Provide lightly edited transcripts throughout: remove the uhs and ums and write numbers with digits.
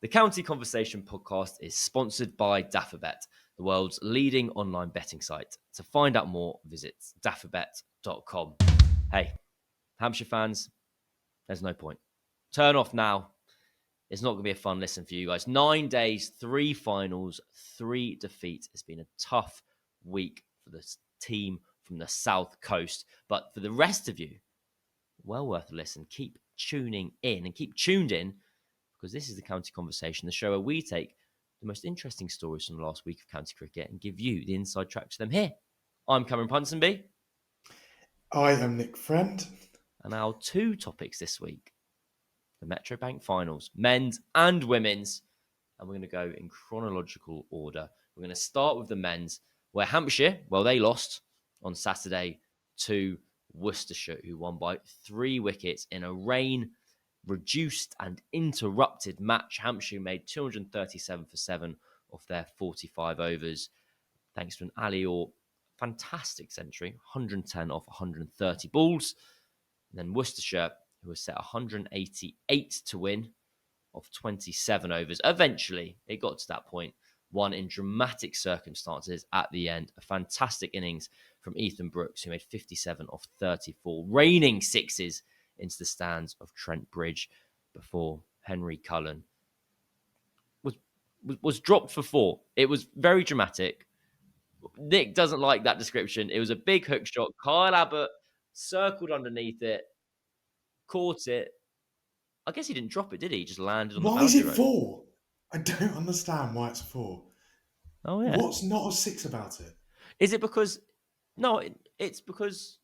The County Conversation podcast is sponsored by Daffabet, the world's leading online betting site. To find out more, visit daffabet.com. Hey, Hampshire fans, there's no point. Turn off now. It's not going to be a fun listen for you guys. 9 days, 3 finals, 3 defeats. It's been a tough week for this team from the South Coast. But for the rest of you, well worth a listen. Keep tuning in and keep tuned in, because this is the County Conversation, the show where we take the most interesting stories from the last week of county cricket and give you the inside track to them here. I'm Cameron Punsonby. I am Nick Friend. And our 2 topics this week, the Metro Bank finals, men's and women's. And we're going to go in chronological order. We're going to start with the men's, where Hampshire, well, they lost on Saturday to Worcestershire, who won by 3 wickets in a rain-reduced and interrupted match. Hampshire made 237 for 7 off their 45 overs, thanks to an Ali Orr fantastic century, 110 off 130 balls. And then Worcestershire, who was set 188 to win off 27 overs. Eventually, it got to that point, won in dramatic circumstances at the end. A fantastic innings from Ethan Brooks, who made 57 off 34, raining sixes into the stands of Trent Bridge before Henry Cullen was dropped for 4. It was very dramatic. Nick doesn't like that description. It was a big hook shot. Kyle Abbott circled underneath it, caught it. I guess he didn't drop it, did he? He just landed on the boundary. Why is it 4? I don't understand why it's 4. Oh, yeah. What's not a 6 about it? Is it because... No, it's because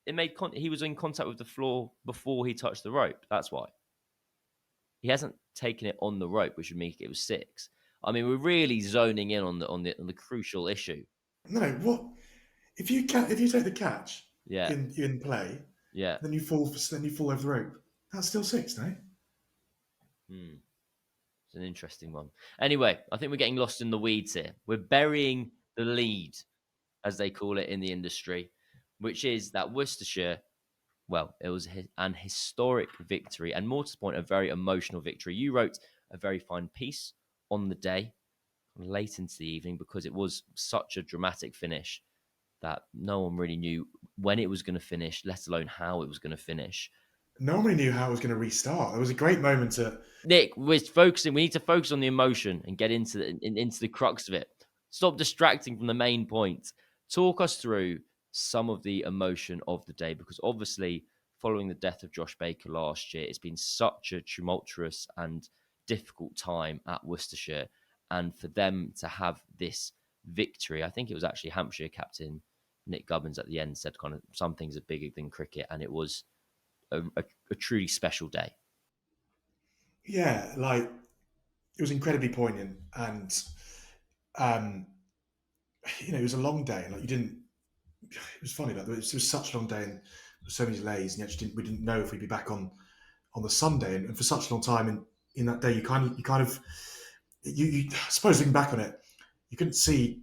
he was in contact with the floor before he touched the rope. That's why. He hasn't taken it on the rope, which would make it was 6. I mean, we're really zoning in on the crucial issue. No, what if you take the catch Yeah. in play, Yeah. then you fall over the rope. That's still 6, no? It's an interesting one. Anyway, I think we're getting lost in the weeds here. We're burying the lead, as they call it in the industry, which is that Worcestershire, well, it was an historic victory, and more to the point, a very emotional victory. You wrote a very fine piece on the day, late into the evening, because it was such a dramatic finish that no one really knew when it was going to finish, let alone how it was going to finish. Nobody knew how it was going to restart. It was a great moment to... Nick, we're focusing. We need to focus on the emotion and get into the crux of it. Stop distracting from the main point. Talk us through some of the emotion of the day, because obviously, following the death of Josh Baker last year, it's been such a tumultuous and difficult time at Worcestershire. And for them to have this victory, I think it was actually Hampshire captain Nick Gubbins at the end said kind of some things are bigger than cricket, and it was a truly special day. Yeah, like, it was incredibly poignant, and it was a long day. Like, it was funny, like, it was such a long day, and there were so many delays, and we didn't know if we'd be back on the Sunday, and for such a long time in that day, you I suppose, looking back on it, you couldn't see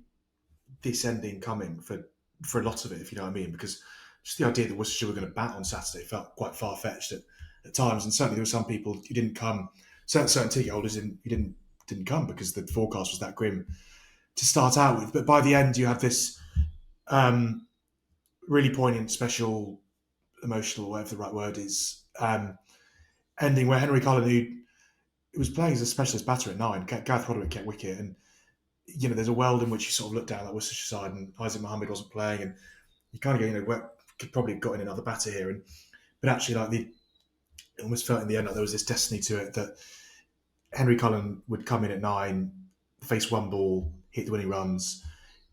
this ending coming for a lot of it, if you know what I mean, because just the idea that Worcestershire were going to bat on Saturday felt quite far-fetched at times, and certainly there were some people who didn't come, certain ticket holders who didn't come because the forecast was that grim to start out with. But by the end, you have this really poignant, special, emotional, whatever the right word is, ending where Henry Cullen, who was playing as a specialist batter at 9, Gareth Roderick kept wicket, and there's a world in which you sort of look down at Worcestershire side, and Isaac Mohammed wasn't playing, and you kind of go, could probably have got in another batter here, but actually, like, it almost felt in the end like there was this destiny to it, that Henry Cullen would come in at 9, face one ball, hit the winning runs.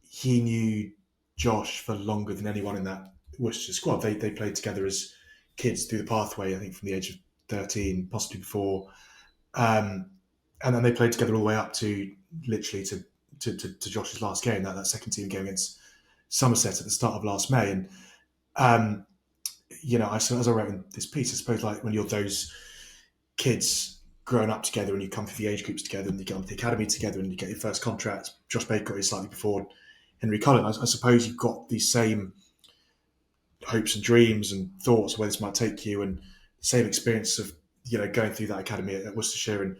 He knew Josh for longer than anyone in that Worcestershire squad. They played together as kids through the pathway, I think from the age of 13, possibly before. And then they played together all the way up to literally to Josh's last game, that second team game against Somerset at the start of last May. And, as I wrote in this piece, I suppose, like, when you're those kids growing up together and you come through the age groups together and you get onto the academy together and you get your first contract, Josh Baker got his slightly before Henry Cullen. I suppose you've got these same hopes and dreams and thoughts of where this might take you, and the same experience of going through that academy at Worcestershire, and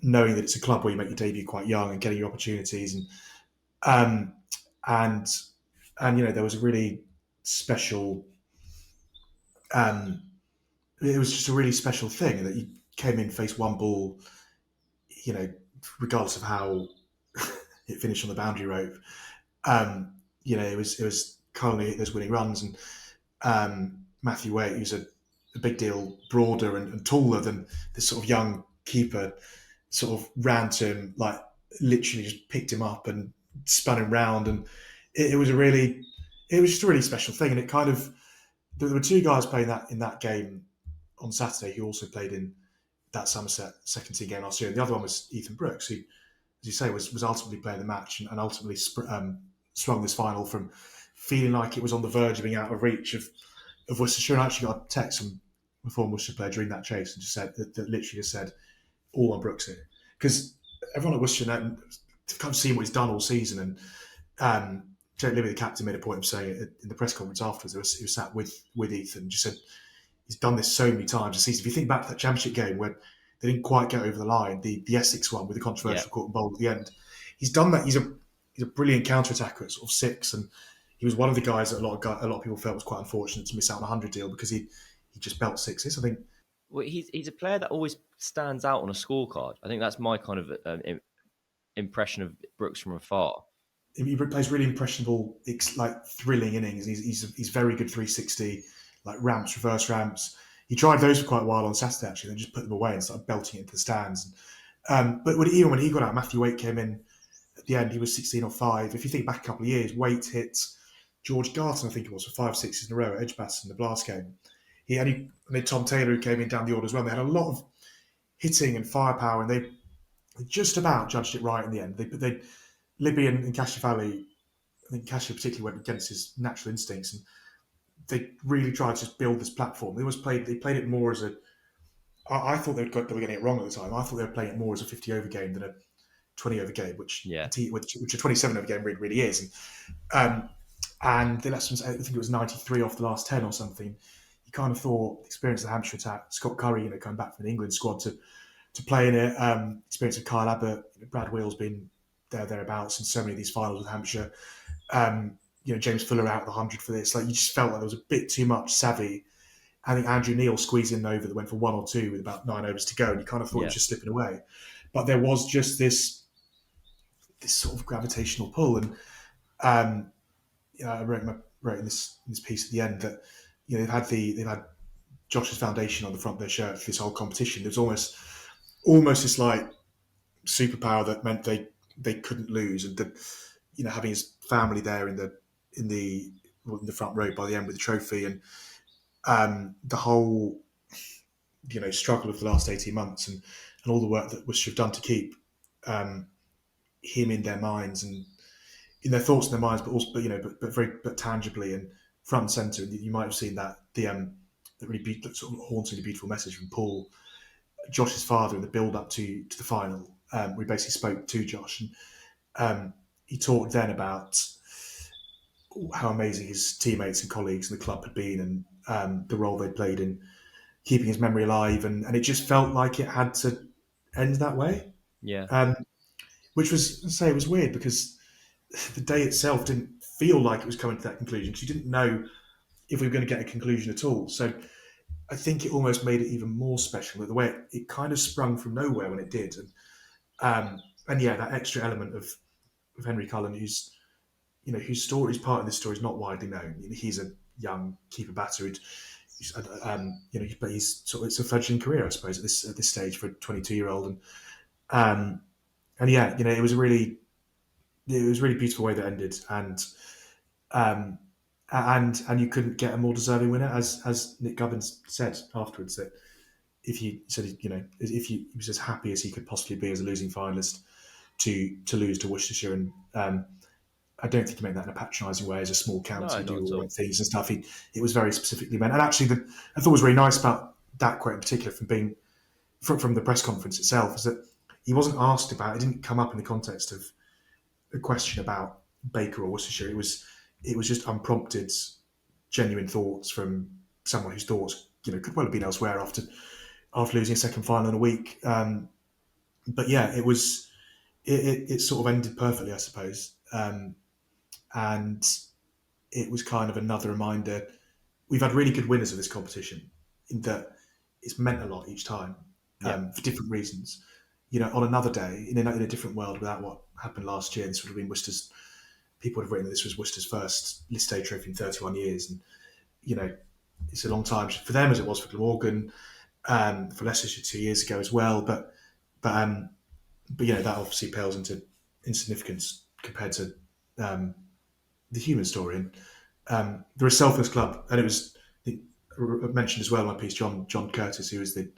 knowing that it's a club where you make your debut quite young and getting your opportunities, um, and there was a really special. Um, it was just a really special thing that you came in, faced one ball, you know, regardless of how it finished on the boundary rope. It was Carlin hit those winning runs, and Matthew Waite, who's a big deal broader and taller than this sort of young keeper, sort of ran to him, like literally just picked him up and spun him round, and it was it was just a really special thing. And it kind of there were two guys playing that in that game on Saturday who also played in that Somerset second team game last year. And the other one was Ethan Brooks, who, as you say, was ultimately playing the match and ultimately swung this final from feeling like it was on the verge of being out of reach of Worcestershire. And I actually got a text from a former Worcestershire player during that chase and just said that literally just said all on Brooks here, because everyone at Worcestershire kind of seen what he's done all season. And Jake Libby, the captain, made a point of saying it in the press conference afterwards. He was sat with Ethan and just said he's done this so many times this season. If you think back to that championship game where they didn't quite get over the line, the Essex one with the controversial caught and bowl at the end, he's done that. He's a brilliant counter attacker at sort of six, and he was one of the guys that a lot of people felt was quite unfortunate to miss out on a 100 deal because he just belt sixes. I think. Well, he's a player that always stands out on a scorecard. I think that's my kind of impression of Brooks from afar. He plays really impressionable, like thrilling innings. He's very good 360, like ramps, reverse ramps. He tried those for quite a while on Saturday actually, then just put them away and started belting it into the stands. But even when he got out, Matthew Waite came in at the end. He was 16 or 5. If you think back a couple of years, Waite hit George Garton, I think it was, for 5 sixes in a row at Edgbaston in the Blast game. And then Tom Taylor, who came in down the order as well. They had a lot of hitting and firepower, and they just about judged it right in the end. They Libby and Cashifali, I think Cashy particularly went against his natural instincts, and they really tried to just build this platform. They played it more as a. I thought they were getting it wrong at the time. I thought they were playing it more as a 50 over game than a 20 over game, which Yeah. which a 27 over game really is. And they let them. I think it was 93 off the last 10 or something. You kind of thought the experience of the Hampshire attack, Scott Curry, coming back from the England squad to play in it. Experience of Kyle Abbott, Brad Wheel's been thereabouts in so many of these finals with Hampshire. James Fuller out of the 100 for this. Like, you just felt like there was a bit too much savvy. I think Andrew Neil squeezed in an over that went for 1 or 2 with about 9 overs to go, and you kind of thought it was just slipping away. But there was just this sort of gravitational pull, and I wrote in this piece at the end that they've had Josh's foundation on the front of their shirt for this whole competition. There's almost this like superpower that meant they couldn't lose, and that having his family there in the front row by the end with the trophy, and the whole struggle of the last 18 months and all the work that was done to keep him in their minds and in their thoughts and their minds, but also but tangibly and front and center. And you might have seen that the really sort of hauntingly beautiful message from Paul, Josh's father, in the build up to the final. We basically spoke to Josh, and he talked then about how amazing his teammates and colleagues in the club had been, and the role they played in keeping his memory alive, and it just felt like it had to end that way. Yeah. Which was, let's say, it was weird because the day itself didn't feel like it was coming to that conclusion, because you didn't know if we were going to get a conclusion at all. So I think it almost made it even more special, the way it kind of sprung from nowhere when it did. And yeah, that extra element of Henry Cullen, whose story is part of this story is not widely known. He's a young keeper batter but he's sort of, it's a fledgling career, I suppose, at this stage for a 22-year-old. And yeah, it was a really beautiful way that ended, and you couldn't get a more deserving winner, as Nick Gubbins said afterwards, that if he was as happy as he could possibly be as a losing finalist to lose to Worcestershire, and I don't think he meant that in a patronising way, as a small county do all the right things and stuff. It was very specifically meant, and actually, I thought was really nice about that quote in particular from the press conference itself, is that he wasn't asked about. It didn't come up in the context of a question about Baker or Worcestershire. It was just unprompted, genuine thoughts from someone whose thoughts could well have been elsewhere after losing a second final in a week. but yeah, it was it sort of ended perfectly, I suppose. And it was kind of another reminder. We've had really good winners of this competition in that it's meant a lot each time, Yeah, for different reasons. On another day, in a different world, without what happened last year, this would have been Worcester's. People would have written that this was Worcester's first List A trophy in 31 years, and you know, it's a long time for them as it was for Glamorgan, for Leicestershire 2 years ago as well. But that obviously pales into insignificance compared to um, the human story. And they're a selfless club, and it was mentioned as well in my piece. John Curtis, who was the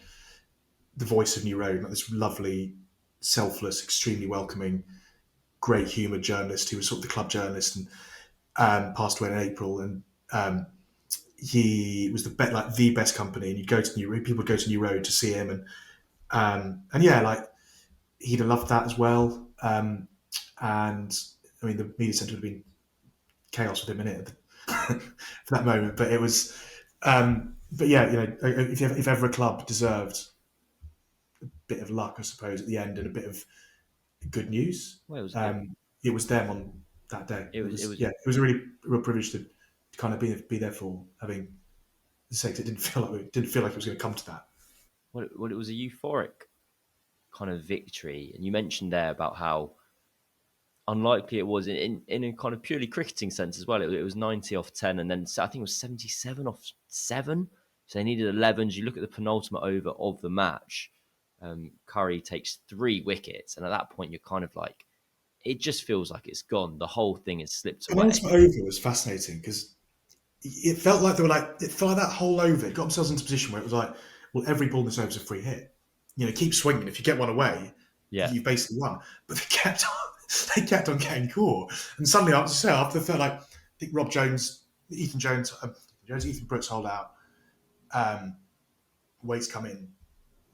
voice of New Road, like this lovely, selfless, extremely welcoming, great humoured journalist who was sort of the club journalist and passed away in April. And he was the best company, and you'd go to New Road. People would go to New Road to see him, and yeah, like he'd have loved that as well. And I mean, the media centre would have been chaos with him in it for that moment. But it was, but yeah, if ever a club deserved a bit of luck, I suppose, at the end and a bit of good news, well, it was them on that day. it was it was Yeah, it was a really real privilege to kind of be there for having the sake. It didn't feel like it was going to come to that. well, it was a euphoric kind of victory, and you mentioned there about how unlikely it was in a kind of purely cricketing sense as well. It was 90 off 10, and then I think it was 77 off 7. So they needed 11s. You look at the penultimate over of the match. Curry takes 3 wickets, and at that point, you're kind of like, it just feels like it's gone. The whole thing has slipped away. Penultimate over was fascinating because it felt like it felt like that whole over. It got themselves into a position where it was like, well, every ball in this over is a free hit. Keep swinging. If you get one away, Yeah, you've basically won. But they kept on getting caught. And suddenly, after the third, like, I think Rob Jones, Ethan Brooks hold out. Waits come in,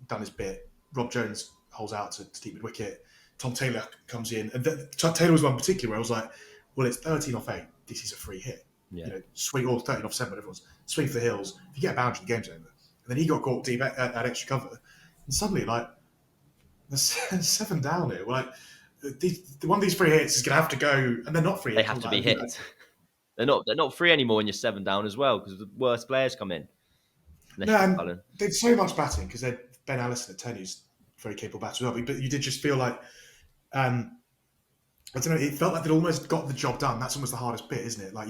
done his bit. Rob Jones holds out to keep mid wicket. Tom Taylor comes in, and Taylor was one particular where I was like, well, it's 13 off 8. This is a free hit. yeah. Swing, or 13 off 7, whatever it was. Swing for the hills. If you get a boundary, the game's over. And then he got caught deep at extra cover. And suddenly, like, there's 7 down here. Like, one of these free hits is going to have to go, and they're not free They hits. have to be hit. They're not free anymore when you're 7 down as well because the worst players come in. No, Unless you're and Cullen. they did so much batting because they're Ben Allison at 10, who's a very capable batter as well. But you did just feel like, I don't know, it felt like they'd almost got the job done. That's almost the hardest bit, isn't it? Like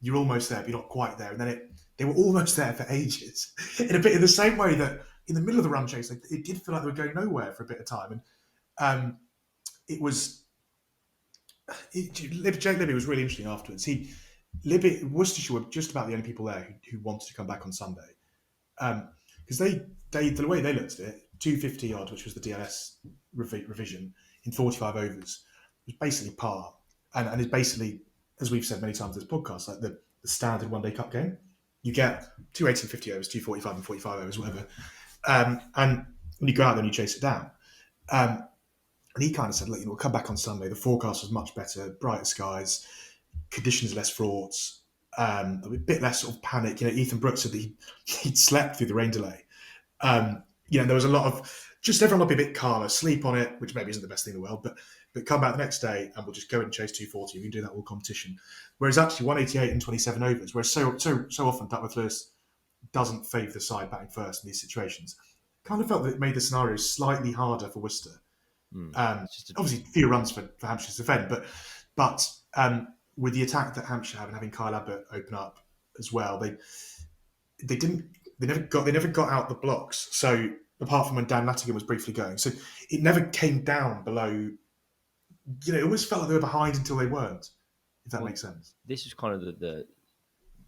you're almost there, but you're not quite there. And then they were almost there for ages. In the same way that in the middle of the run chase, it did feel like they were going nowhere for a bit of time. And it was, Jake Libby was really interesting afterwards. Worcestershire were just about the only people there who wanted to come back on Sunday. Because the way they looked at it, 250 odd, which was the DLS revision in 45 overs, was basically par, and is basically, as we've said many times in this podcast, like the standard one day cup game. You get 280 and 50 overs, 245 and 45 overs, whatever, and when you go out there and you chase it down. And he kind of said, look, we'll come back on Sunday. The forecast was much better, brighter skies, conditions less fraught, a bit less sort of panic. Ethan Brooks said that he'd slept through the rain delay. There was a lot of just everyone will be a bit calmer, sleep on it, which maybe isn't the best thing in the world, but come back the next day and we'll just go and chase 240. We can do that all competition. Whereas actually 188 and 27 overs, whereas so often Duckworth Lewis doesn't favour the side batting first in these situations. Kind of felt that it made the scenario slightly harder for Worcester. Obviously, fewer runs for Hampshire to defend, but with the attack that Hampshire have and having Kyle Abbott open up as well, they never got out the blocks. So apart from when Dan Lattigan was briefly going, so it never came down below. It almost felt like they were behind until they weren't. If that makes sense. This is kind of the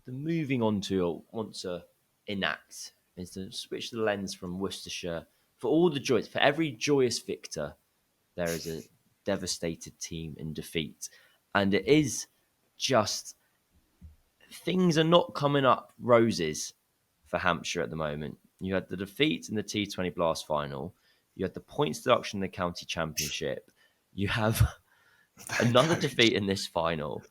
moving on to or want to enact is to switch the lens from Worcestershire for all the joys. For every joyous victor, there is a devastated team in defeat, and it is just things are not coming up roses for Hampshire at the moment. You had the defeat in the T20 Blast final. You had the points deduction in the county championship. You have another defeat in this final.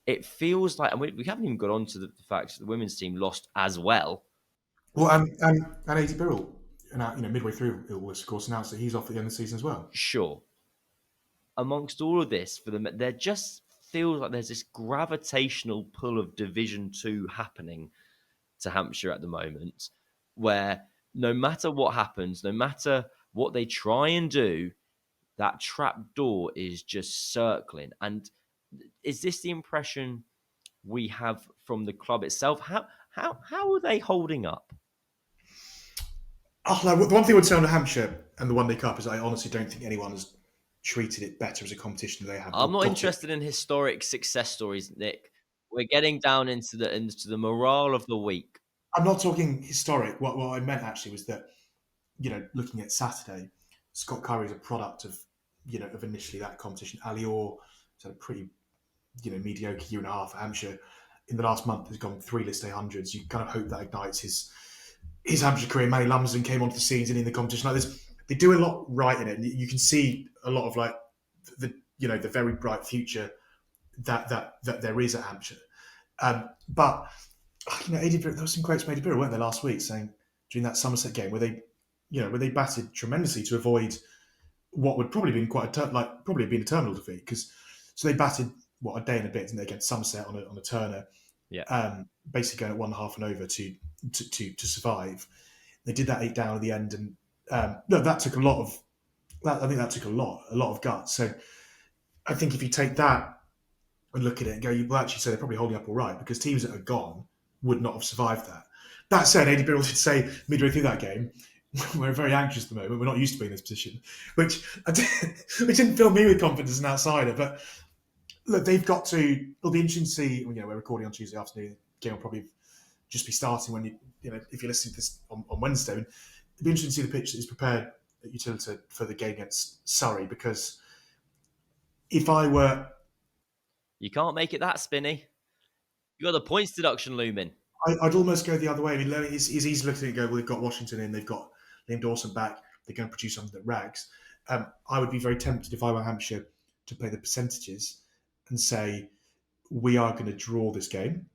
It feels like, and we haven't even got on to the fact that the women's team lost as well. Well, and AD Birrell, midway through, it was of course announced that he's off at the end of the season as well. Sure. Amongst all of this, for them, there just feels like there's this gravitational pull of Division Two happening to Hampshire at the moment, where no matter what happens, no matter what they try and do, that trap door is just circling. And is this the impression we have from the club itself? How are they holding up? Oh, no, the one thing I would say on the Hampshire and the One Day Cup is I honestly don't think anyone has treated it better as a competition than they have, I'm or not got it. interested in historic success stories, Nick. We're getting down into the morale of the week. I'm not talking historic. What I meant actually was that, looking at Saturday, Scott Curry is a product of, of initially that competition. Ali Orr has had a pretty, mediocre year and a half at Hampshire. In the last month, has gone 3 List A hundreds. You kind of hope that ignites his Hampshire career. Manny Lumsden came onto the season in the competition like this. They do a lot right in it. And you can see a lot of like the very bright future that there is at Hampshire. But there was some quotes from Eddie Birrell, weren't there, last week, saying during that Somerset game where they batted tremendously to avoid what would probably been probably been a terminal defeat, because so they batted a day and a bit, didn't they, against Somerset on a Turner, Yeah. basically going at 1.5 and over to survive. They did that 8 down at the end, and that took a lot of that. I think that took a lot of guts. So I think if you take that and look at it and go, you will actually say they're probably holding up all right, because teams that are gone would not have survived that. That said, Eddie Birrell did say midway through that game, we're very anxious at the moment. We're not used to being in this position, which didn't fill me with confidence as an outsider. But look, they've got to. It'll be interesting to see. We're recording on Tuesday afternoon. The game will probably just be starting when if you're listening to this on Wednesday. And it'll be interesting to see the pitch that is prepared at Utilita for the game against Surrey, because if I were, You can't make it that spinny. You got the points deduction looming. I'd almost go the other way. I mean, it's easy looking at it and go, well, they've got Washington in, they've got Liam Dawson back, they're going to produce something that rags. I would be very tempted, if I were Hampshire, to play the percentages and say, we are going to draw this game,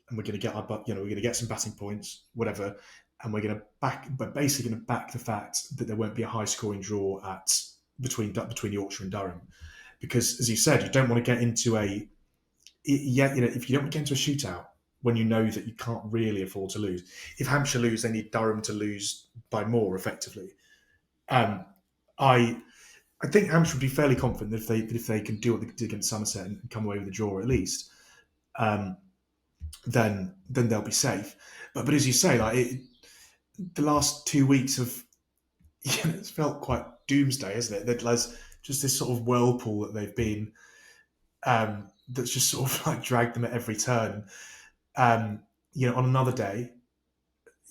and we're going to get we're going to get some batting points, whatever, and we're going to basically going to back the fact that there won't be a high scoring draw between Yorkshire and Durham, because as you said, you don't want to get into if you don't get into a shootout when you know that you can't really afford to lose. If Hampshire lose, they need Durham to lose by more, effectively. I think Hampshire would be fairly confident that if they can do what they did against Somerset and come away with a draw at least, then they'll be safe. But as you say, the last 2 weeks have it's felt quite doomsday, isn't it? There's just this sort of whirlpool that they've been, that's just sort of like dragged them at every turn. On another day,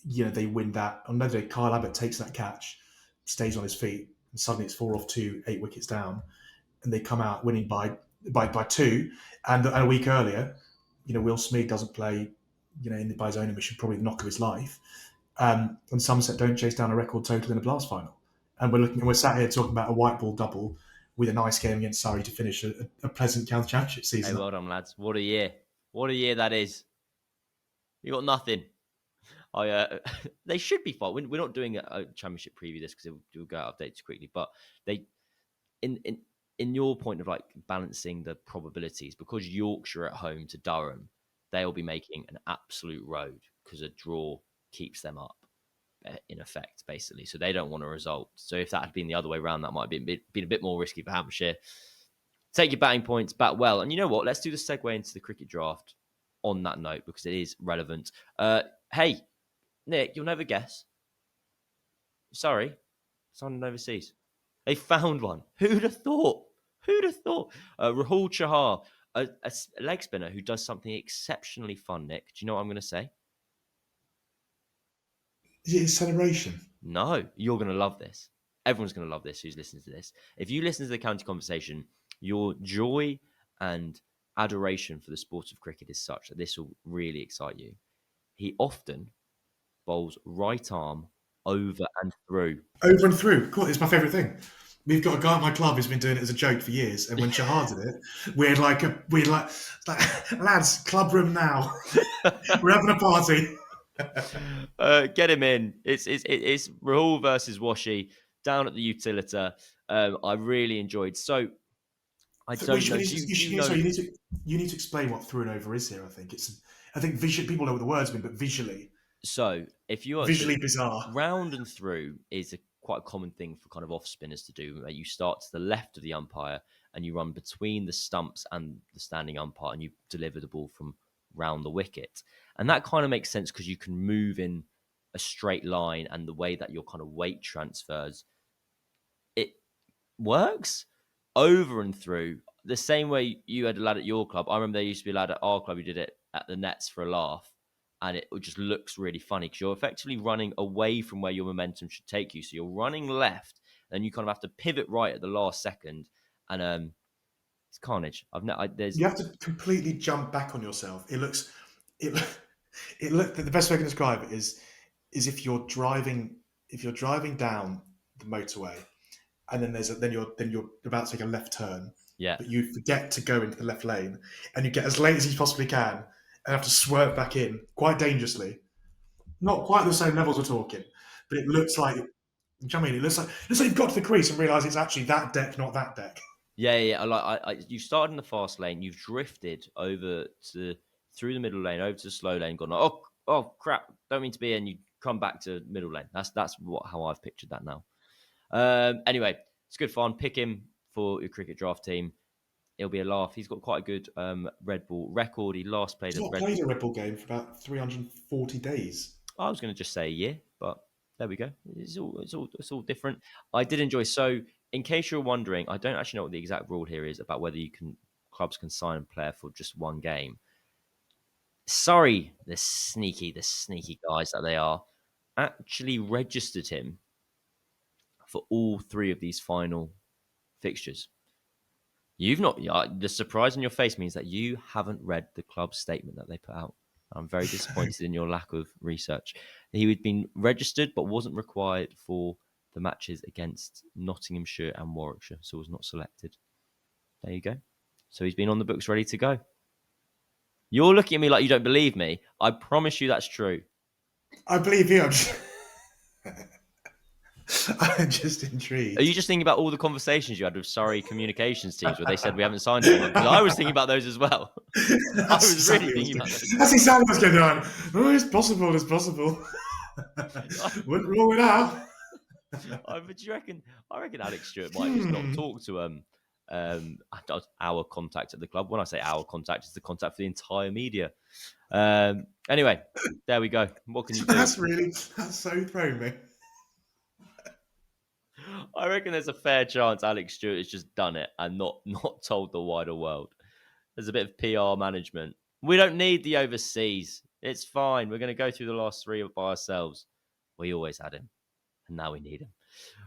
they win that. On another day, Kyle Abbott takes that catch, stays on his feet, and suddenly it's 4 off 2, 8 wickets down, and they come out winning by 2. And a week earlier, Will Smead doesn't play, by his own admission, probably the knock of his life. And Somerset don't chase down a record total in a blast final. And we're sat here talking about a white ball double with a nice game against Surrey to finish a pleasant county championship season. Hey, well done, lads. What a year. What a year that is. You got nothing. They should be fine. We're not doing a championship preview this because we'll go out of date too quickly. But they, in your point of like balancing the probabilities, because Yorkshire at home to Durham, they'll be making an absolute road because a draw keeps them up in effect, basically. So they don't want a result. So if that had been the other way around, that might have been a bit more risky for Hampshire. Take your batting points, bat well. And you know what? Let's do the segue into the cricket draft on that note, because it is relevant. Hey, Nick, you'll never guess. Sorry, someone overseas. They found one. Who'd have thought? Who'd have thought? Rahul Chahar, a leg spinner who does something exceptionally fun, Nick. Do you know what I'm going to say? Is it a celebration? No, you're going to love this. Everyone's going to love this who's listening to this. If you listen to the county conversation, your joy and adoration for the sport of cricket is such that this will really excite you. He often bowls right arm over and through. Over and through. Cool. It's my favourite thing. We've got a guy at my club who's been doing it as a joke for years, and when Shahar did it, we're like, lads, club room now. We're having a party. Get him in. It's Rahul versus Washi down at the Utilita. I really enjoyed. So I But don't know. Do you know? sorry, you need to explain what through and over is here. I think visually people know what the words mean, but So if you are so visually bizarre. round and through is quite a common thing for kind of off spinners to do. You start to the left of the umpire and you run between the stumps and the standing umpire, and you deliver the ball from round the wicket. And that kind of makes sense because you can move in a straight line, and the way that your kind of weight transfers, it works over and through the same way you had a lad at your club. I remember there used to be a lad at our club who did it at the nets for a laugh, and it just looks really funny because you're effectively running away from where your momentum should take you. So you're running left, and you kind of have to pivot right at the last second, and it's carnage. There's You have to completely jump back on yourself. It it look the best way I can describe it is if you're driving down the motorway and then you're about to take a left turn, yeah, but you forget to go into the left lane and you get as late as you possibly can and have to swerve back in quite dangerously. Not quite the same levels we're talking, but it looks like, do you know what I mean? It looks like you've got to the crease and realise it's actually that deck, not that deck. yeah. You started in the fast lane, you've drifted over to through the middle lane, over to the slow lane, gone, oh crap, don't mean to be in. You come back to middle lane. That's how I've pictured that now. Anyway, it's good fun. Pick him for your cricket draft team. It'll be a laugh. He's got quite a good red ball record. He last played He's a not red played ball. a Red Bull game for about 340 days. I was going to just say a year, but there we go. It's all different. I did enjoy. So, in case you're wondering, I don't actually know what the exact rule here is about whether clubs can sign a player for just one game. Sorry, the sneaky guys that they are, actually registered him for all three of these final fixtures. You've not. The surprise on your face means that you haven't read the club statement that they put out. I'm very disappointed in your lack of research. He had been registered but wasn't required for the matches against Nottinghamshire and Warwickshire, so was not selected. There you go. So he's been on the books, ready to go. You're looking at me like you don't believe me. I promise you that's true. I believe you. I'm just Are intrigued. you just thinking about all the conversations you had with Surrey communications teams where they said we haven't signed anyone? Because I was thinking about those as well. I That's was really exactly thinking about those. that's exactly what's going on. Oh, it's possible. It's possible. Wouldn't rule it out. But do you reckon? I reckon Alex Stewart might just not talk to our contact at the club. When I say our contact, it's the contact for the entire media. Anyway, there we go. What can you do? That's so thrown me. I reckon there's a fair chance Alex Stewart has just done it and not told the wider world. There's a bit of PR management. We don't need the overseas. It's fine. We're going to go through the last three by ourselves. We always had him, and now we need him.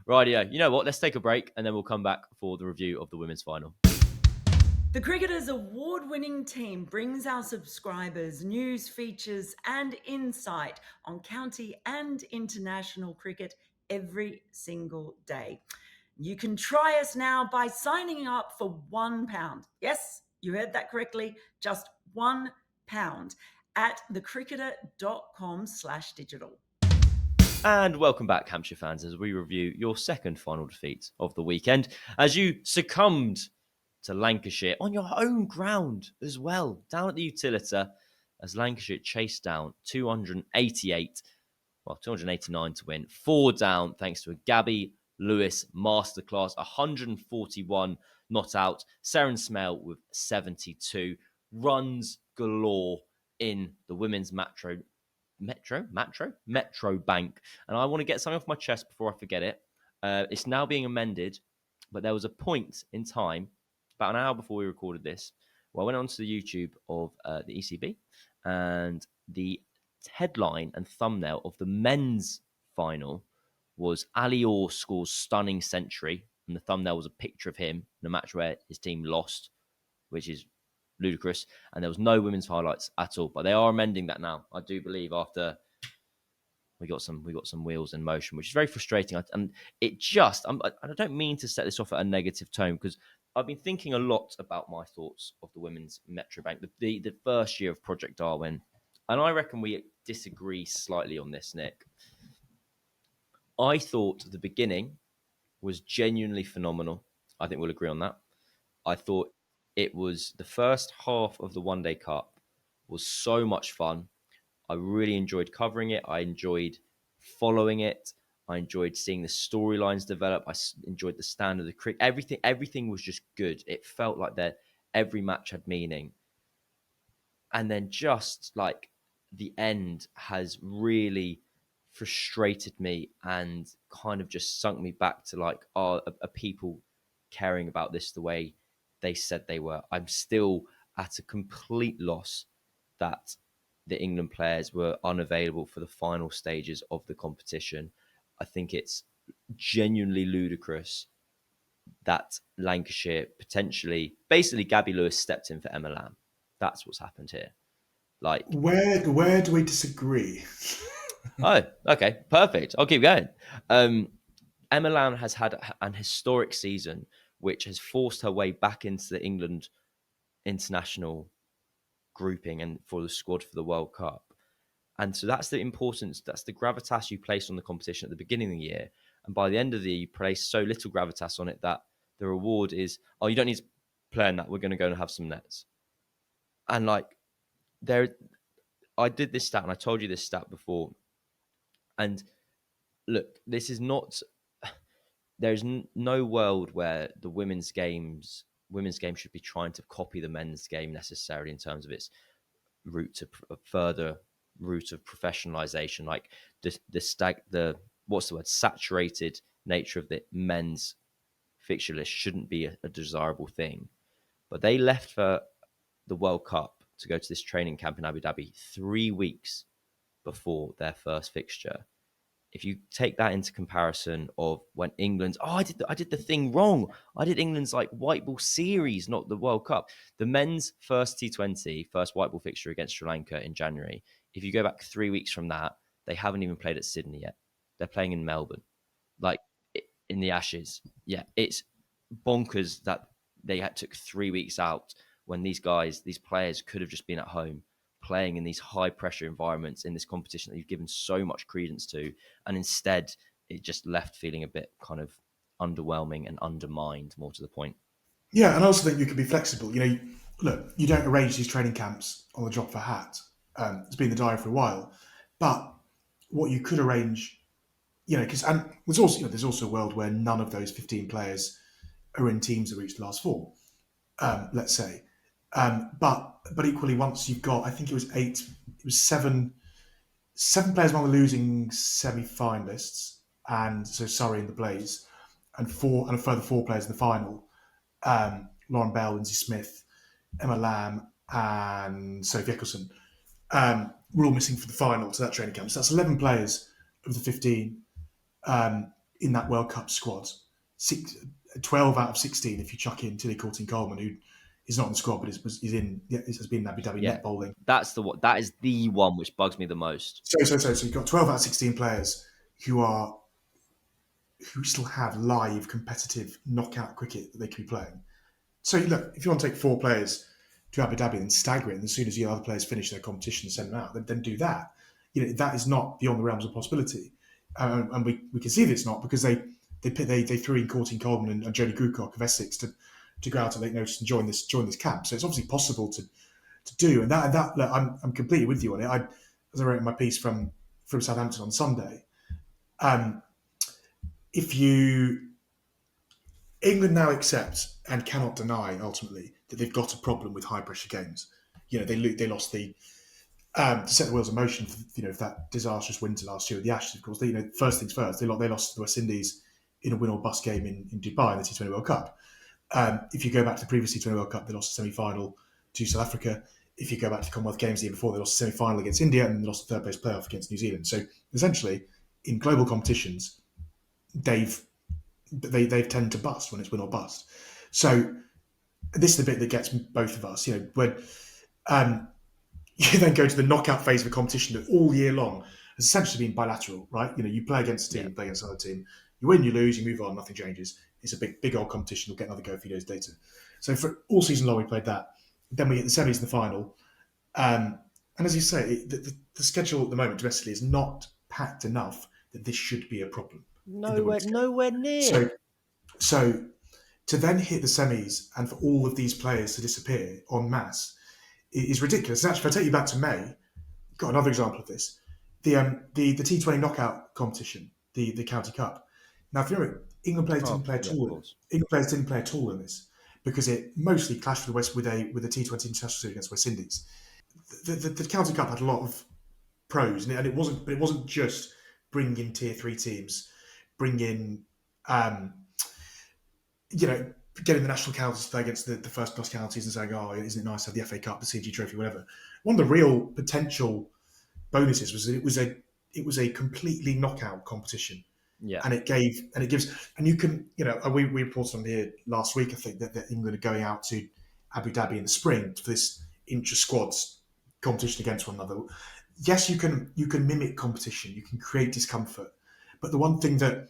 Rightio. You know what? Let's take a break, and then we'll come back for the review of the women's final. The Cricketers' award-winning team brings our subscribers news, features and insight on county and international cricket every single day. You can try us now by signing up for £1. Yes, you heard that correctly, just £1 at thecricketer.com/digital. And welcome back, Hampshire fans, as we review your second final defeat of the weekend, as you succumbed to Lancashire on your home ground as well, down at the Utilita, as Lancashire chased down 289 to win, 4 down thanks to a Gabby Lewis masterclass, 141 not out, Seren Smale with 72, runs galore in the women's Metro Bank. And I want to get something off my chest before I forget it. It's now being amended, but there was a point in time, about an hour before we recorded this, where I went onto the YouTube of the ECB, and the headline and thumbnail of the men's final was Ali Orr scores stunning century, and the thumbnail was a picture of him in a match where his team lost, which is ludicrous, and there was no women's highlights at all. But they are amending that now, I do believe, after we got some wheels in motion, which is very frustrating. And it just, I don't mean to set this off at a negative tone, because I've been thinking a lot about my thoughts of the women's Metro Bank, the first year of Project Darwin, and I reckon we disagree slightly on this, Nick. I thought the beginning was genuinely phenomenal. I think we'll agree on that. I thought it was the first half of the One Day Cup was so much fun. I really enjoyed covering it. I enjoyed following it. I enjoyed seeing the storylines develop. I enjoyed the stand of the cricket. Everything was just good. It felt like that every match had meaning. And then just like the end has really frustrated me and kind of just sunk me back to like, are people caring about this the way they said they were? I'm still at a complete loss that the England players were unavailable for the final stages of the competition. I think it's genuinely ludicrous that Lancashire potentially, basically, Gabby Lewis stepped in for Emma Lamb. That's what's happened here. Like, Where do we disagree? oh, okay, perfect. I'll keep going. Emma Lamb has had an historic season, which has forced her way back into the England international grouping and for the squad for the World Cup. And so that's the importance, that's the gravitas you place on the competition at the beginning of the year. And by the end of the year, you place so little gravitas on it that the reward is, oh, you don't need to play in that. We're going to go and have some nets. And like, I did this stat and I told you this stat before. And look, this is not, there's no world where the women's game should be trying to copy the men's game necessarily in terms of its further route of professionalization. Like the what's the word, saturated nature of the men's fixture list shouldn't be a desirable thing. But they left for the World Cup to go to this training camp in Abu Dhabi 3 weeks before their first fixture. If you take that into comparison of when England's, I did the thing wrong. I did England's like white ball series, not the World Cup. The men's first T20, first white ball fixture against Sri Lanka in January. If you go back 3 weeks from that, they haven't even played at Sydney yet. They're playing in Melbourne, like in the Ashes. Yeah, it's bonkers that they took 3 weeks out when these players could have just been at home playing in these high pressure environments in this competition that you've given so much credence to, and instead it just left feeling a bit kind of underwhelming and undermined, more to the point. Yeah, and I also think you can be flexible. Look, you don't arrange these training camps on the drop of a hat. It's been in the diary for a while, but what you could arrange, because there's also a world where none of those 15 players are in teams that reach the last four. Let's say, but equally, once you've got, I think it was seven players among the losing semi-finalists, and so Surrey and the Blaze, and a further 4 players in the final. Lauren Bell, Lindsay Smith, Emma Lamb, and Sophie Eccleston were all missing for the final to that training camp. So that's 11 players of the 15 in that World Cup squad. 12 out of 16 if you chuck in Tilly Courtney-Coleman, who is not in the squad but has been in Abu Dhabi net bowling. That is the one which bugs me the most. So you've got 12 out of 16 players who still have live competitive knockout cricket that they could be playing. So look, if you want to take 4 players to Abu Dhabi and stagger it, and as soon as the other players finish their competition and send them out, then do that. That is not beyond the realms of possibility, and we can see that it's not, because they threw in Courtney-Coleman and Jodie Grewcock of Essex to go out at late notice and join this camp. So it's obviously possible to do, and that look, I'm completely with you on it. As I wrote in my piece from Southampton on Sunday, England now accepts and cannot deny ultimately that they've got a problem with high pressure games. They lost to set the wheels in motion for that disastrous winter last year with the Ashes. Of course, first things first, they lost to the West Indies in a win or bust game in Dubai in the T20 World Cup. If you go back to the previous T20 World Cup, they lost the semi-final to South Africa. If you go back to the Commonwealth Games the year before, they lost the semi-final against India and they lost the third place playoff against New Zealand. So essentially, in global competitions, they tend to bust when it's win or bust. So this is the bit that gets both of us. When you then go to the knockout phase of a competition that all year long has essentially been bilateral, right? You play against a team, play against another team. You win, you lose, you move on, nothing changes. It's a big old competition. We'll get another go a few days later. So for all season long, we played that. Then we hit the semis in the final. And as you say, the schedule at the moment domestically is not packed enough that this should be a problem in the women's game. Nowhere near. So to then hit the semis and for all of these players to disappear en masse is ridiculous. And actually, if I take you back to May, got another example of this. The T20 knockout competition, the County Cup. Now, if you remember, England players didn't play at all. England players didn't play at all in this because it mostly clashed with the T20 international series against West Indies. The County Cup had a lot of pros, and it wasn't just bring in tier 3 teams, bring in getting the national counties to play against the first class counties and saying, oh, isn't it nice to have the FA Cup, the CG Trophy, whatever. One of the real potential bonuses was that it was a completely knockout competition. Yeah. And it gives, and you can, we reported on here last week, I think, that England are going out to Abu Dhabi in the spring for this intra-squads competition against one another. Yes, you can mimic competition, you can create discomfort, but the one thing that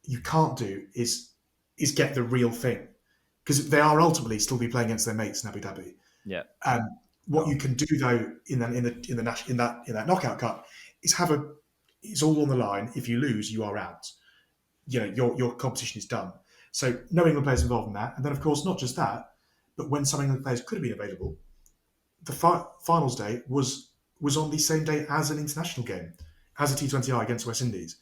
you can't do is get the real thing, because they are ultimately still be playing against their mates in Abu Dhabi. Yeah. What you can do though in that knockout cup is it's all on the line. If you lose, you are out. Your competition is done. So no England players involved in that, and then of course not just that, but when some England players could have been available, the finals day was on the same day as an international game, as a T20I against West Indies.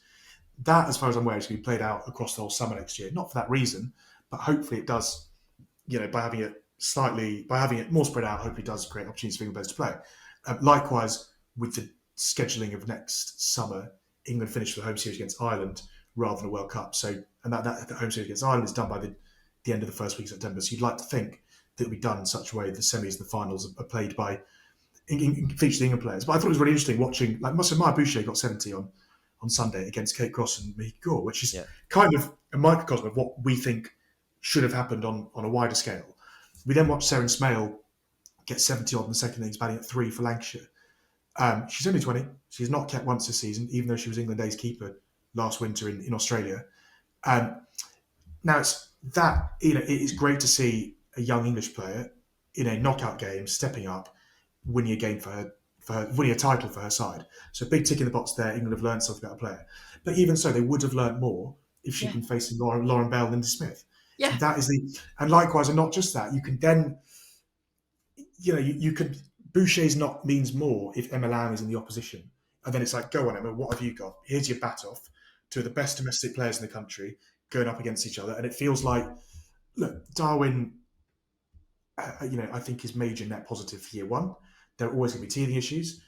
That, as far as I'm aware, is going to be played out across the whole summer next year. Not for that reason, but hopefully it does. By having it more spread out, hopefully it does create opportunities for England players to play. Likewise, with the scheduling of next summer, England finished the home series against Ireland rather than a World Cup. So, and that home series against Ireland is done by the end of the first week of September. So you'd like to think that it'll be done in such a way the semis and the finals are played by featured England players. But I thought it was really interesting watching, like Maya Boucher got 70 on Sunday against Kate Cross and Mickey Gore, which is kind of a microcosm of what we think should have happened on a wider scale. We then watched Sarah Smale get 70 odd in the second innings, batting at 3 for Lancashire. She's only 20. She's not kept once this season, even though she was England A's keeper last winter in Australia. Now it's that, it is great to see a young English player in a knockout game stepping up, winning a game for her, winning a title for her side. So big tick in the box there. England have learned something about a player. But even so, they would have learned more if she'd been facing Lauren Bell and Linda Smith. Yeah. So and likewise, and not just that, you can then, you can, Boucher's not means more if Emma Lamb is in the opposition. And then it's like, go on, Emma, what have you got? Here's your bat off. Two of the best domestic players in the country going up against each other. And it feels like, look, Darwin, I think is major net positive for year one. There are always going to be teething issues.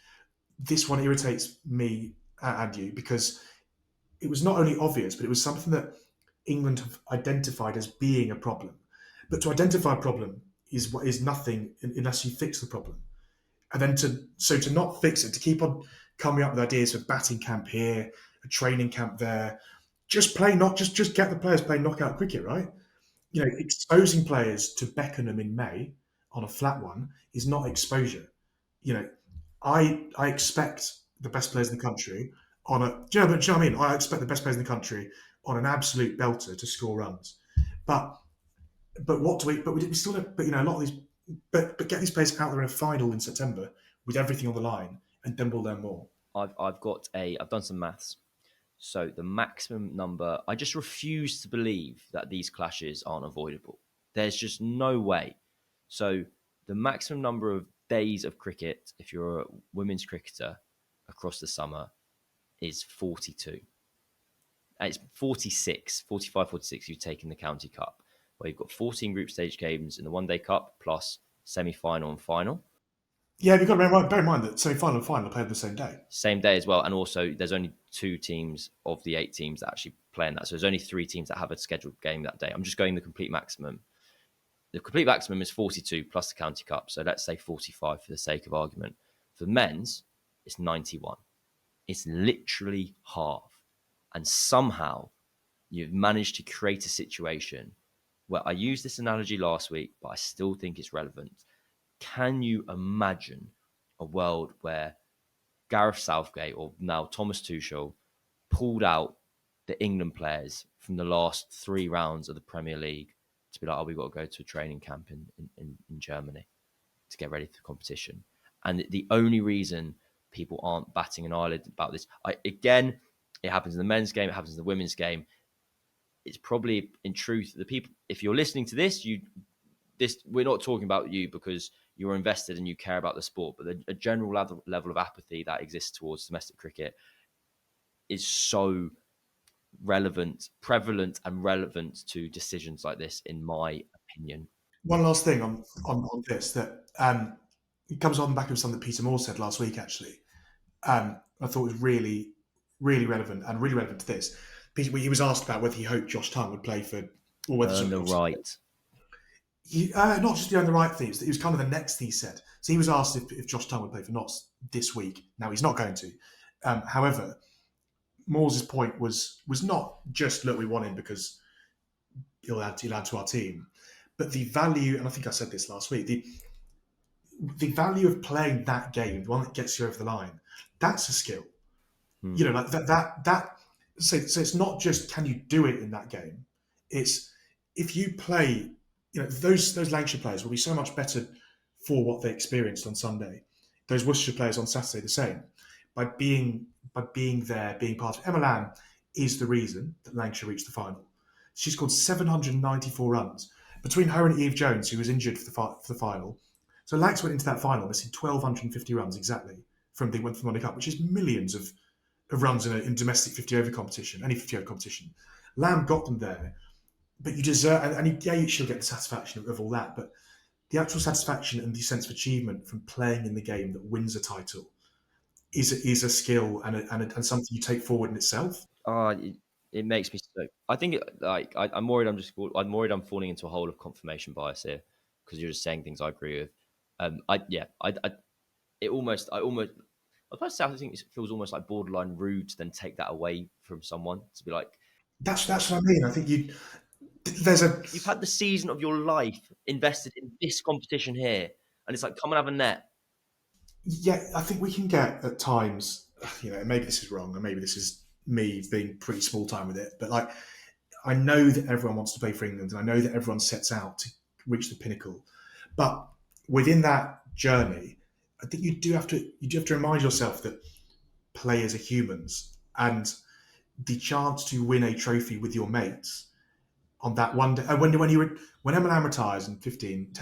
This one irritates me and you because it was not only obvious, but it was something that England have identified as being a problem. But to identify a problem is nothing unless you fix the problem. And then to not fix it, to keep on coming up with ideas for batting camp here, a training camp there, just get the players playing knockout cricket, right? Exposing players to Beckenham in May on a flat one is not exposure. I expect the best players in the country on a. Do you know what I mean? I expect the best players in the country on an absolute belter to score runs. But what do we? But we still. But a lot of these. But get these players out there in a final in September with everything on the line, and then we'll learn more. I've done some maths. So the maximum number, I just refuse to believe that these clashes aren't avoidable. There's just no way. So the maximum number of days of cricket, if you're a women's cricketer across the summer, is 42. It's 46, 45, 46 you've taken the County Cup, where you've got 14 group stage games in the one-day cup, plus semi-final and final. Yeah, you've got to bear in mind that semi-final and final are played the same day. Same day as well. And also, there's only 2 teams of the 8 teams that actually play in that. So there's only 3 teams that have a scheduled game that day. I'm just going the complete maximum. The complete maximum is 42 plus the County Cup. So let's say 45 for the sake of argument. For the men's, it's 91. It's literally half. And somehow, you've managed to create a situation where I used this analogy last week, but I still think it's relevant. Can you imagine a world where Gareth Southgate or now Thomas Tuchel pulled out the England players from the last 3 rounds of the Premier League to be like, we've got to go to a training camp in Germany to get ready for the competition. And the only reason people aren't batting an eyelid about this, again, it happens in the men's game, it happens in the women's game. It's probably, in truth, the people. If you're listening to this, we're not talking about you because you're invested and you care about the sport, but a general level of apathy that exists towards domestic cricket is so prevalent and relevant to decisions like this, in my opinion. One last thing on this that it comes on the back of something that Peter Moore said last week, actually. I thought was really, really relevant and really relevant to this. He was asked about whether he hoped Josh Tongue would play for, or whether Earn the right. Not just doing the right things. It was kind of the next thing he said. So he was asked if Josh Tongue would play for Notts this week. Now he's not going to. However, Moore's point was not just, look, we want him because he'll add to our team, but the value, and I think I said this last week, the value of playing that game, the one that gets you over the line, that's a skill. You know, like that. So it's not just can you do it in that game. It's if you play. You know, those Lancashire players will be so much better for what they experienced on Sunday. Those Worcestershire players on Saturday the same. By being there, being part of Emma Lamb is the reason that Lancashire reached the final. She scored 794 runs between her and Eve Jones, who was injured for the final. So Lancs went into that final missing 1,250 runs exactly from the World Cup, which is millions of runs in domestic 50 over competition, any 50 over competition. Lamb got them there. But you deserve, and she'll get the satisfaction of all that, but the actual satisfaction and the sense of achievement from playing in the game that wins a title is a skill and something you take forward in itself. It makes me so. I think I'm worried. I'm worried I'm falling into a hole of confirmation bias here because you're just saying things I agree with. I think it feels almost like borderline rude to then take that away from someone, to be like, that's what I mean. I think you've had the season of your life invested in this competition here, and it's like, come and have a net. Yeah, I think we can get at times, you know, maybe this is wrong, and maybe this is me being pretty small time with it, but like, I know that everyone wants to play for England, and I know that everyone sets out to reach the pinnacle, but within that journey, I think you do have to remind yourself that players are humans, and the chance to win a trophy with your mates on that one day, when Emma Lamb retires in 10,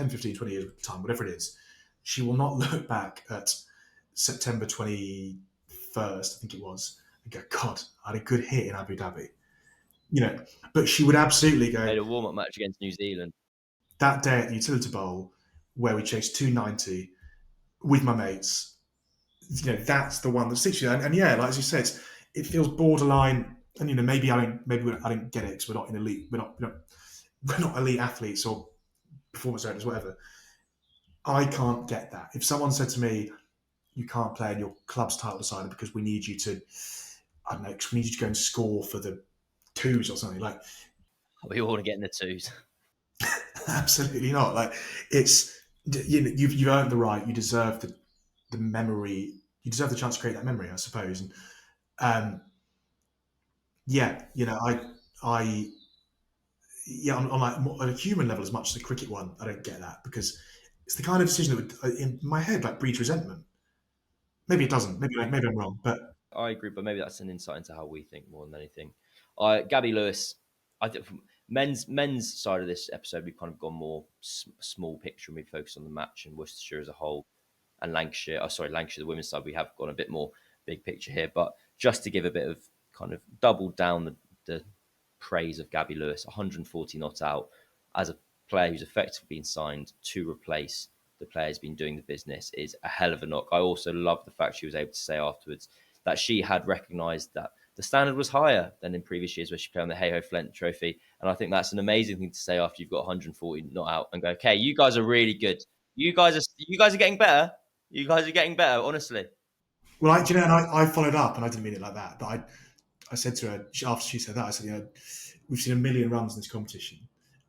15, 20 years time, whatever it is, she will not look back at September 21st, I think it was, and go, God, I had a good hit in Abu Dhabi. You know, but she would absolutely go. Made a warm-up match against New Zealand. That day at the Utility Bowl, where we chased 290 with my mates, you know, that's the one that sticks you. And yeah, like as you said, it feels borderline. And you know, maybe I don't get it because we're not in elite. We're not elite athletes or performance directors, whatever. I can't get that. If someone said to me, "You can't play in your club's title decider because we need you to, I don't know, we need you to go and score for the twos or something," like, we all want to get in the twos. Absolutely not. Like, it's, you know, you've earned the right. You deserve the memory. You deserve the chance to create that memory, I suppose. And yeah, you know, on like on a human level as much as the cricket one, I don't get that because it's the kind of decision that would, in my head, like breeds resentment. Maybe it doesn't. Maybe I'm wrong, but I agree, but maybe that's an insight into how we think more than anything. Gabby Lewis, I think from men's side of this episode, we've kind of gone more small picture and we focus on the match and Worcestershire as a whole, and Lancashire. Lancashire, the women's side, we have gone a bit more big picture here. But just to give a bit of kind of double down the praise of Gabby Lewis, 140 not out as a player who's effectively been signed to replace the player who's been doing the business is a hell of a knock. I also love the fact she was able to say afterwards that she had recognised that the standard was higher than in previous years where she played on the Hey Ho Flint Trophy. And I think that's an amazing thing to say after you've got 140 not out and go, okay, you guys are really good. You guys are getting better. You guys are getting better, honestly. Well, you know, and I followed up, and I didn't mean it like that, but I said to her after she said that, I said, you know, we've seen 1 million runs in this competition.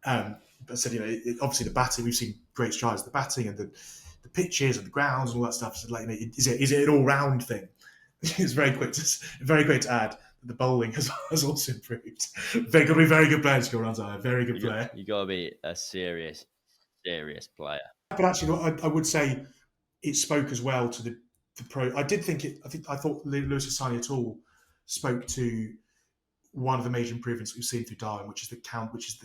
But I said, you know, obviously the batting, we've seen great strides, the batting and the pitches and the grounds and all that stuff. I said, like, you know, is it an all-round thing? It's very quick to add that the bowling has also improved. Got to be very good player to score runs out. Very good player. You got to be a serious player. But actually, I would say it spoke as well to the pro. I thought Lewis Asani at all spoke to one of the major improvements we've seen through Darwin, which is the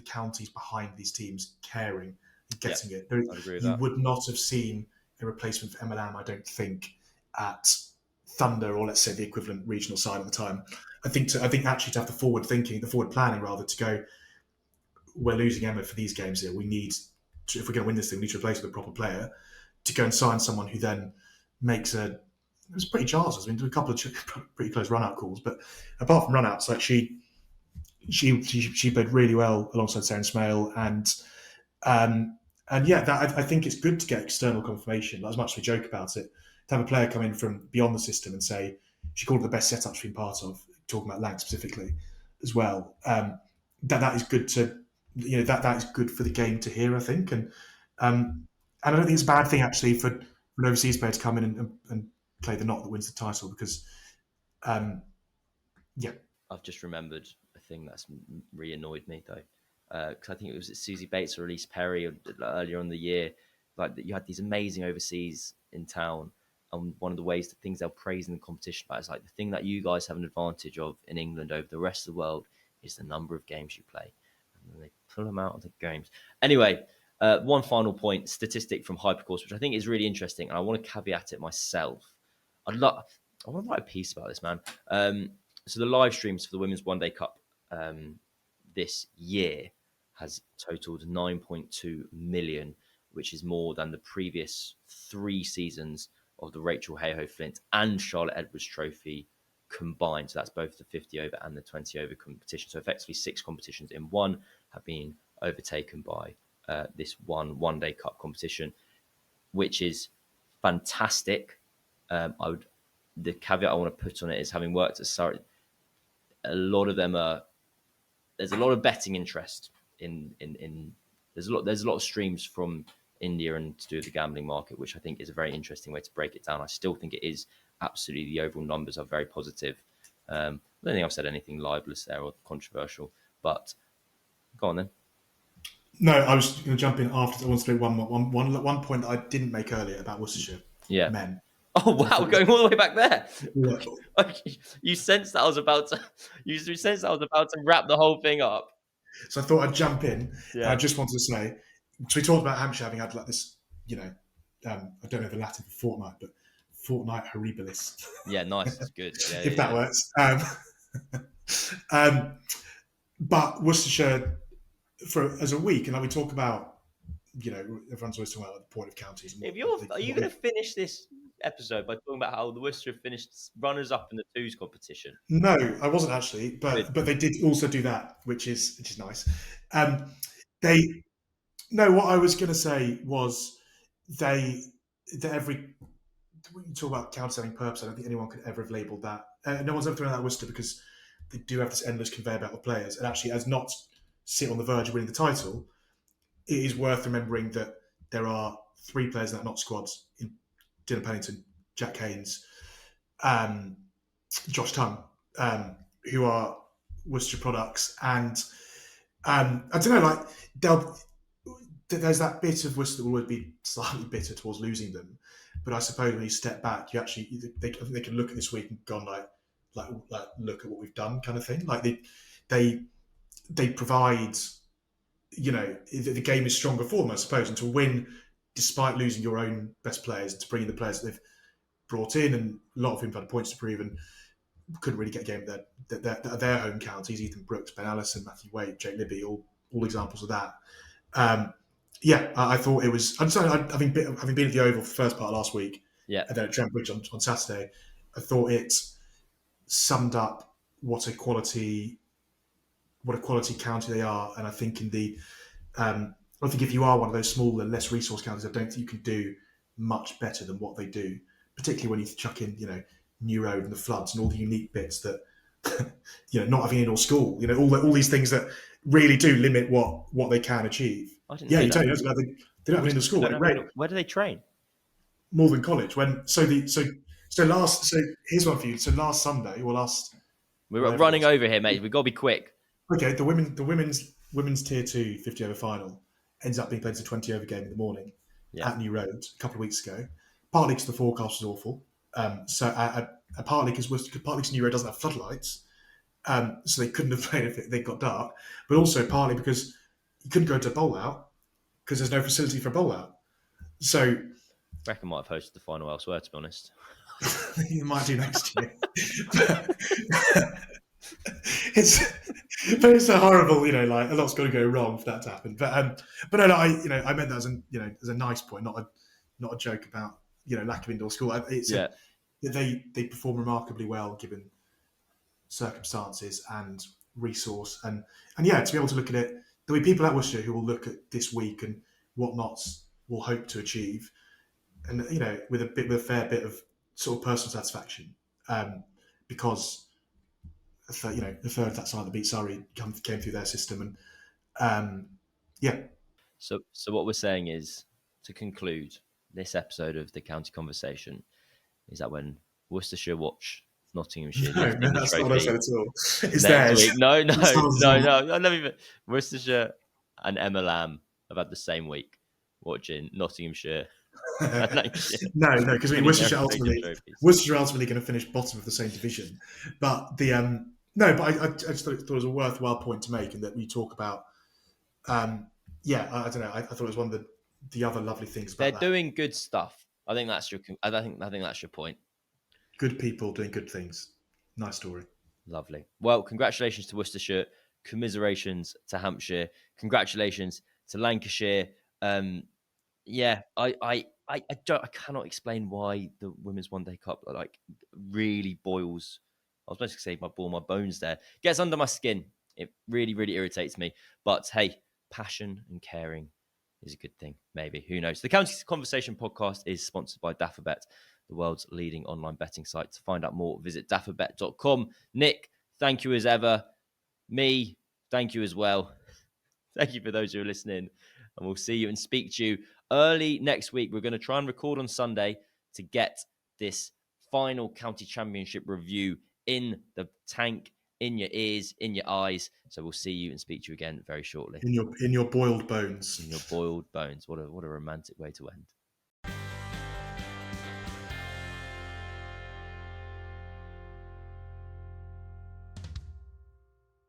counties behind these teams caring and getting it. I'd agree with You that. would not have seen a replacement for MLM, I don't think, at Thunder, or let's say the equivalent regional side at the time. I think actually to have the forward planning rather, to go, we're losing Emma for these games here. We need to, if we're going to win this thing, we need to replace with a proper player, to go and sign someone who then makes a. It was pretty chances. I mean, a couple of pretty close run-out calls, but apart from run-outs, like she played really well alongside Sarah Smale, and yeah, that I think it's good to get external confirmation. As much as we joke about it, to have a player come in from beyond the system and say she called it the best setup she's been part of, talking about Lang specifically as well. That is good to, that is good for the game to hear, I think, and I don't think it's a bad thing actually for an overseas player to come in and play the knot that wins the title, because yeah. I've just remembered a thing that's really annoyed me though, because I think it was Susie Bates or Elise Perry earlier in the year, like that you had these amazing overseas in town, and one of the ways, the things they'll praise in the competition about is like the thing that you guys have an advantage of in England over the rest of the world is the number of games you play, and then they pull them out of the games. Anyway, one final point, statistic from Hypercourse, which I think is really interesting, and I want to caveat it myself. I want to write a piece about this, man. So the live streams for the Women's One Day Cup this year has totaled 9.2 million, which is more than the previous 3 seasons of the Rachel Hayhoe Flint and Charlotte Edwards Trophy combined. So that's both the 50 over and the 20 over competition. So effectively 6 competitions in one have been overtaken by this one day cup competition, which is fantastic. The caveat I want to put on it is, having worked at Surrey, a lot of them there's a lot of betting interest in there's a lot of streams from India and to do with the gambling market, which I think is a very interesting way to break it down. I still think it is absolutely, the overall numbers are very positive. I don't think I've said anything libelous there or controversial, but go on then. No, I was going to jump in after. I want to make one point that I didn't make earlier about Worcestershire men. Oh wow, going all the way back there. Yeah. Okay. You sensed that I was about to. You sensed that I was about to wrap the whole thing up. So I thought I'd jump in. Yeah. I just wanted to say, so we talked about Hampshire having had like this, I don't know the Latin for fortnight, but fortnight horribilis. Yeah, nice. It's good. Yeah, if that works. But Worcestershire as a week, and like we talk about, everyone's always talking about the point of counties. Are you going to finish this episode by talking about how the Worcester finished runners up in the twos competition? No, I wasn't actually, but they did also do that, which is nice. What I was going to say was when you talk about counterselling purpose, I don't think anyone could ever have labelled that. No one's ever thrown out Worcester, because they do have this endless conveyor belt of players, and actually, as not sit on the verge of winning the title, it is worth remembering that there are 3 players that are not squads in Dylan Pennington, Jack Haynes, Josh Tongue, who are Worcester products. And I don't know, like there's that bit of Worcester that will always be slightly bitter towards losing them. But I suppose when you step back, I think they can look at this week and go like look at what we've done, kind of thing. Like they provide, the game is stronger for them, I suppose, and to win despite losing your own best players, to bring in the players that they've brought in, and a lot of whom had points to prove and couldn't really get a game at their home counties. Ethan Brooks, Ben Allison, Matthew Wade, Jake Libby, all examples of that. I thought it was. Having been at the Oval for the first part last week, and then at Trent Bridge on Saturday, I thought it summed up what a quality county they are. And I think I think if you are one of those smaller, less resource counties, I don't think you can do much better than what they do, particularly when you chuck in, New Road and the floods and all the unique bits that, not having indoor school, all these things that really do limit what they can achieve. They don't have indoor school. Where do they train? Malvern College. Here's one for you. So last Sunday, we're running over here, mate. We've got to be quick. Okay, the women's tier 2 50 over final ends up being played as a 20 over game in the morning at New Road a couple of weeks ago. partly because the forecast was awful. Partly because New Road doesn't have floodlights, so they couldn't have played if they got dark. But also partly because you couldn't go to bowl out because there's no facility for bowl out. So Reckon might have hosted the final elsewhere, to be honest. you might do next year. It's a horrible, like a lot's got to go wrong for that to happen. But no, I meant that as a nice point, not a joke about lack of indoor school. They perform remarkably well given circumstances and resource, and to be able to look at it, there'll be people at Worcestershire who will look at this week and what Notts will hope to achieve, and with a fair bit of sort of personal satisfaction, because the third of that side that beat Surrey came through their system, and So what we're saying is, to conclude this episode of the County Conversation, is that when Worcestershire watch Nottinghamshire lifting the that's trophy not what I said at all. It's next theirs. week, no, It's not let me. Worcestershire and Emma Lamb have had the same week watching Nottinghamshire. No, because Worcestershire ultimately going to finish bottom of the same division, but I just thought it was a worthwhile point to make, and that we talk about. I don't know. I thought it was one of the other lovely things about they're doing good stuff. I think that's your point. Good people doing good things. Nice story. Lovely. Well, congratulations to Worcestershire. Commiserations to Hampshire. Congratulations to Lancashire. I cannot explain why the Women's One Day Cup really boils. I was supposed to say my bones there. Gets under my skin. It really, really irritates me. But hey, passion and caring is a good thing. Maybe. Who knows? The County Conversation podcast is sponsored by Daffabet, the world's leading online betting site. To find out more, visit daffabet.com. Nick, thank you as ever. Me, thank you as well. Thank you for those who are listening. And we'll see you and speak to you early next week. We're going to try and record on Sunday to get this final county championship review in the tank, in your ears, in your eyes. So we'll see you and speak to you again very shortly. In your boiled bones. In your boiled bones. What a romantic way to end.